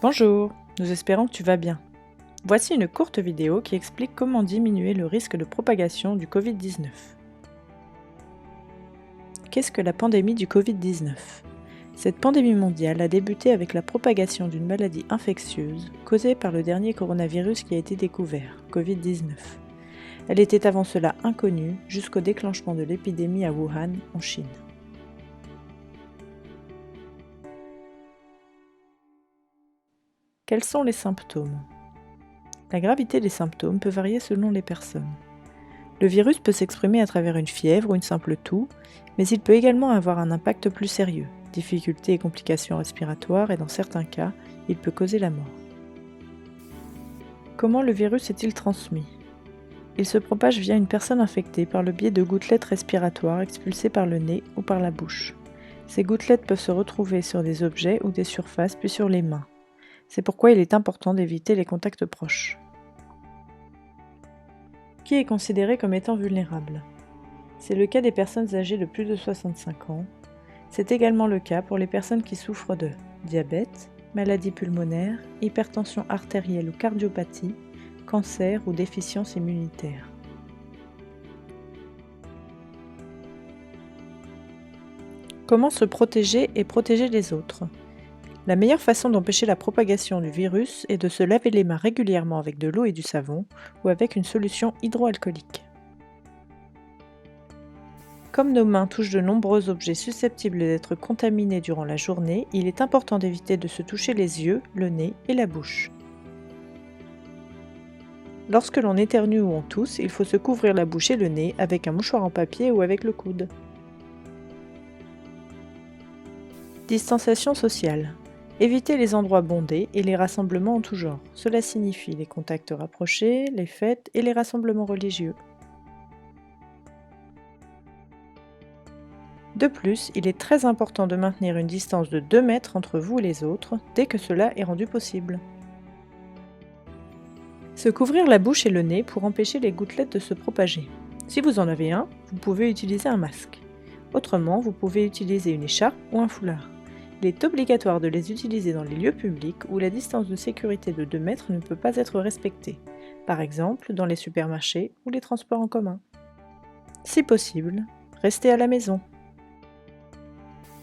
Bonjour, nous espérons que tu vas bien. Voici une courte vidéo qui explique comment diminuer le risque de propagation du Covid-19. Qu'est-ce que la pandémie du Covid-19 ? Cette pandémie mondiale a débuté avec la propagation d'une maladie infectieuse causée par le dernier coronavirus qui a été découvert, Covid-19. Elle était avant cela inconnue jusqu'au déclenchement de l'épidémie à Wuhan, en Chine. Quels sont les symptômes ? La gravité des symptômes peut varier selon les personnes. Le virus peut s'exprimer à travers une fièvre ou une simple toux, mais il peut également avoir un impact plus sérieux, difficultés et complications respiratoires et dans certains cas, il peut causer la mort. Comment le virus est-il transmis ? Il se propage via une personne infectée par le biais de gouttelettes respiratoires expulsées par le nez ou par la bouche. Ces gouttelettes peuvent se retrouver sur des objets ou des surfaces puis sur les mains. C'est pourquoi il est important d'éviter les contacts proches. Qui est considéré comme étant vulnérable ? C'est le cas des personnes âgées de plus de 65 ans. C'est également le cas pour les personnes qui souffrent de diabète, maladie pulmonaire, hypertension artérielle ou cardiopathie, cancer ou déficience immunitaire. Comment se protéger et protéger les autres ? La meilleure façon d'empêcher la propagation du virus est de se laver les mains régulièrement avec de l'eau et du savon ou avec une solution hydroalcoolique. Comme nos mains touchent de nombreux objets susceptibles d'être contaminés durant la journée, il est important d'éviter de se toucher les yeux, le nez et la bouche. Lorsque l'on éternue ou on tousse, il faut se couvrir la bouche et le nez avec un mouchoir en papier ou avec le coude. Distanciation sociale. Évitez les endroits bondés et les rassemblements en tout genre. Cela signifie les contacts rapprochés, les fêtes et les rassemblements religieux. De plus, il est très important de maintenir une distance de 2 mètres entre vous et les autres, dès que cela est rendu possible. Se couvrir la bouche et le nez pour empêcher les gouttelettes de se propager. Si vous en avez un, vous pouvez utiliser un masque. Autrement, vous pouvez utiliser une écharpe ou un foulard. Il est obligatoire de les utiliser dans les lieux publics où la distance de sécurité de 2 mètres ne peut pas être respectée, par exemple dans les supermarchés ou les transports en commun. Si possible, restez à la maison.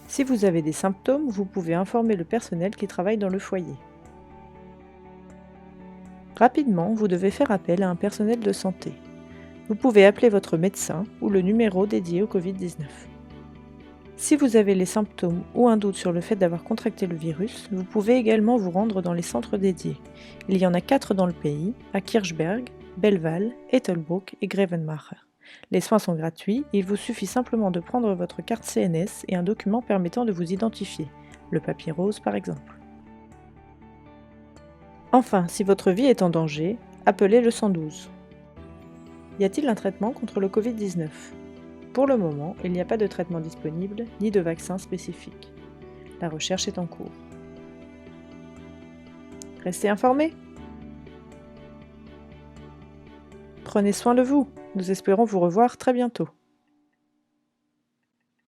Si vous avez des symptômes, vous pouvez informer le personnel qui travaille dans le foyer. Rapidement, vous devez faire appel à un personnel de santé. Vous pouvez appeler votre médecin ou le numéro dédié au Covid-19. Si vous avez les symptômes ou un doute sur le fait d'avoir contracté le virus, vous pouvez également vous rendre dans les centres dédiés. Il y en a 4 dans le pays, à Kirchberg, Belval, Ettelbruck et Grevenmacher. Les soins sont gratuits, il vous suffit simplement de prendre votre carte CNS et un document permettant de vous identifier, le papier rose par exemple. Enfin, si votre vie est en danger, appelez le 112. Y a-t-il un traitement contre le Covid-19 ? Pour le moment, il n'y a pas de traitement disponible, ni de vaccin spécifique. La recherche est en cours. Restez informés. Prenez soin de vous. Nous espérons vous revoir très bientôt.